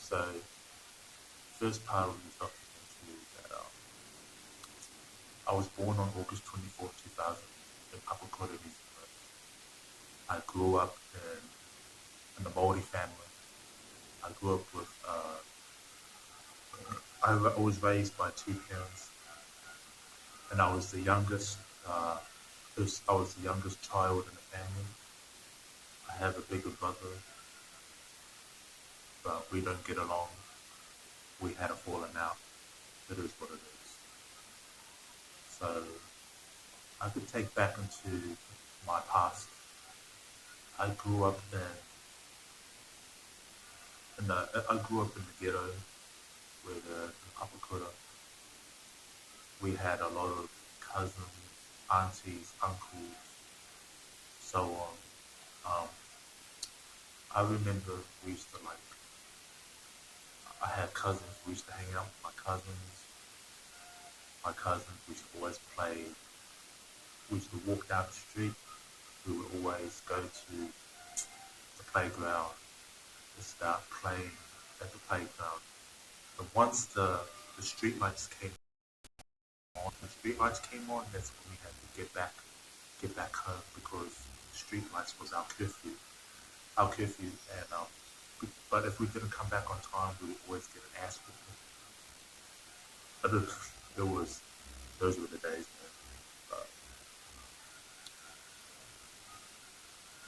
So, first part of this documentary is that I was born on August 24th, 2000 in Papakura, New Zealand. I grew up in a Maori family. I grew up with, I was raised by two parents, and I was the youngest. I was the youngest child in the family. I have a bigger brother, but we don't get along. We had a falling out. It is what it is. So I could take back into my past. I grew up I grew up in the ghetto where in Papakura we had a lot of cousins, aunties, uncles, so on. Um, I remember we used to I had cousins. We used to hang out with my cousins. My cousins, we used to always play. We used to walk down the street. We would always go to the playground to start playing at the playground. But once the street lights came that's when we had to get back home because street lights was our curfew, and but if we didn't come back on time, we would always get an ass whooping. But it was those were the days, man. But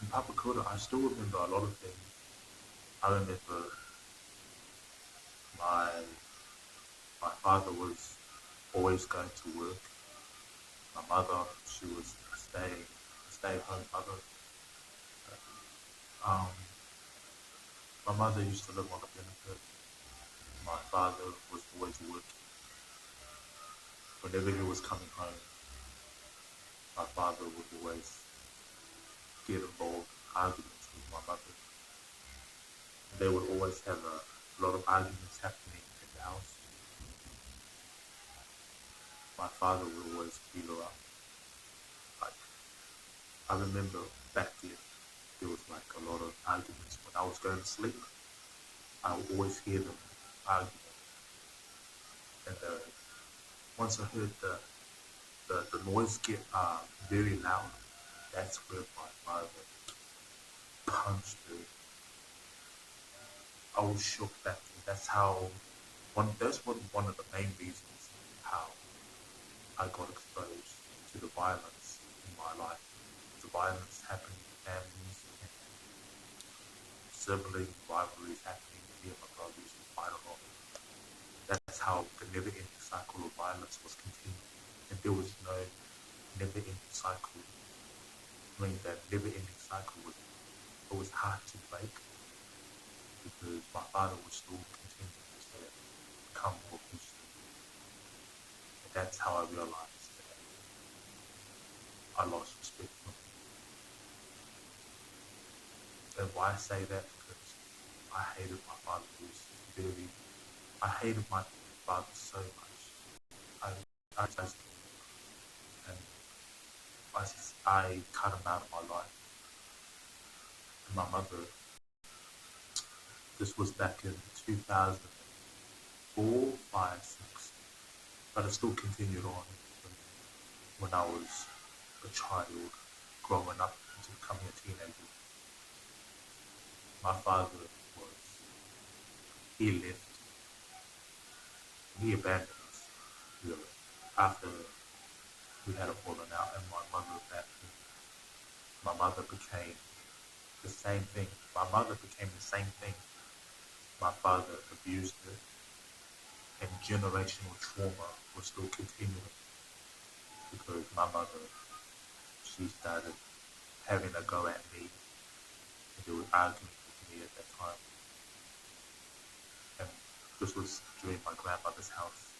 in Papakura, I still remember a lot of things. I remember my my father was always going to work. My mother, she was a stay at home mother. Um, my mother used to live on a benefit. My father was always working. Whenever he was coming home, my father would always get involved in arguments with my mother. They would always have a lot of arguments happening in the house. My father would always beat her up. Like I remember back then, there was like a lot of arguments when I was going to sleep. I would always hear them arguing, and once I heard the noise get very loud, that's where my father punched her. I was shook back then. That's one of the main reasons how I got exposed to the violence in my life. The violence happening in families, and sibling rivalries happening. Me and my brother used to fight a lot. That's how the never-ending cycle of violence was continuing, and there was no never-ending cycle. I mean, that never-ending cycle was hard to break because my father was still continuing to become more peaceful, and that's how I realized that I lost respect for him. And why I say that? Because I hated my father. I hated my father so much. I just and I cut him out of my life. And my mother, this was back in 2004, 5, 6, but it still continued on when I was a child growing up into becoming a teenager. My father he left, he abandoned us, really, after we had a falling out, and my mother became the same thing. My mother became the same thing. My father abused her, and generational trauma was still continuing because my mother, she started having a go at me, and they were arguing with me at that time. And this was during my grandmother's house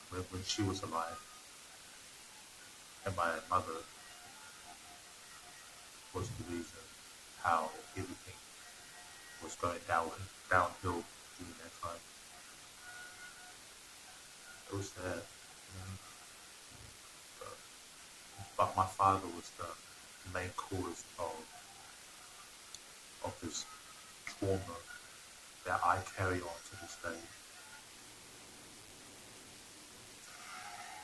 when she was alive, and my mother was the reason how everything was going downhill during that time. It was sad, but, my father was the main cause of this trauma that I carry on to this day.